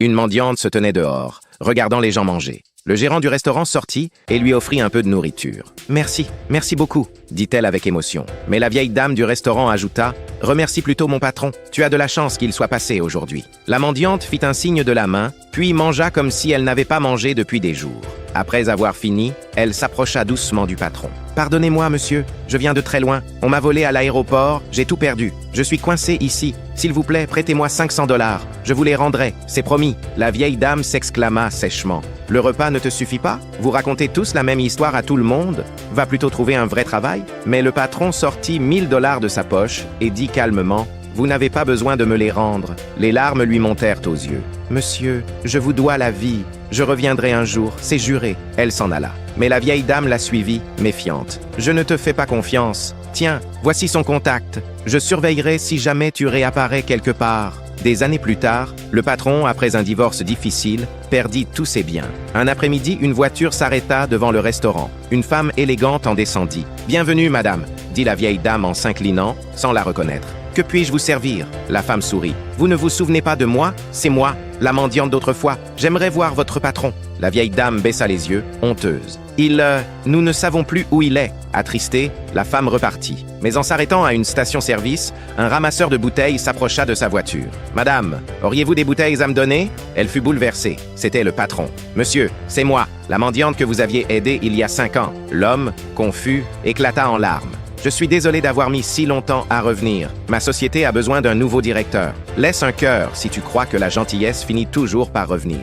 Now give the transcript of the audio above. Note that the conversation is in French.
Une mendiante se tenait dehors, regardant les gens manger. Le gérant du restaurant sortit et lui offrit un peu de nourriture. « Merci, merci beaucoup », dit-elle avec émotion. Mais la vieille dame du restaurant ajouta « Remercie plutôt mon patron, tu as de la chance qu'il soit passé aujourd'hui. » La mendiante fit un signe de la main, puis mangea comme si elle n'avait pas mangé depuis des jours. Après avoir fini, elle s'approcha doucement du patron. « Pardonnez-moi, monsieur, je viens de très loin. On m'a volé à l'aéroport, j'ai tout perdu. Je suis coincé ici. S'il vous plaît, prêtez-moi 500 $. Je vous les rendrai, c'est promis. » La vieille dame s'exclama sèchement. « Le repas ne te suffit pas? Vous racontez tous la même histoire à tout le monde? Va plutôt trouver un vrai travail. » Mais le patron sortit 1000 $ de sa poche et dit calmement « Vous n'avez pas besoin de me les rendre. » Les larmes lui montèrent aux yeux. « Monsieur, je vous dois la vie. Je reviendrai un jour, c'est juré. » Elle s'en alla. Mais la vieille dame la suivit, méfiante. « Je ne te fais pas confiance. Tiens, voici son contact. Je surveillerai si jamais tu réapparais quelque part. » Des années plus tard, le patron, après un divorce difficile, perdit tous ses biens. Un après-midi, une voiture s'arrêta devant le restaurant. Une femme élégante en descendit. « Bienvenue, madame », dit la vieille dame en s'inclinant, sans la reconnaître. « Que puis-je vous servir ?» La femme sourit. « Vous ne vous souvenez pas de moi? C'est moi, la mendiante d'autrefois. J'aimerais voir votre patron. » La vieille dame baissa les yeux, honteuse. « Nous ne savons plus où il est. » Attristée, la femme repartit. Mais en s'arrêtant à une station-service, un ramasseur de bouteilles s'approcha de sa voiture. « Madame, auriez-vous des bouteilles à me donner ?» Elle fut bouleversée. C'était le patron. « Monsieur, c'est moi, la mendiante que vous aviez aidée il y a 5 ans. » L'homme, confus, éclata en larmes. « Je suis désolé d'avoir mis si longtemps à revenir. Ma société a besoin d'un nouveau directeur. Laisse un cœur si tu crois que la gentillesse finit toujours par revenir. »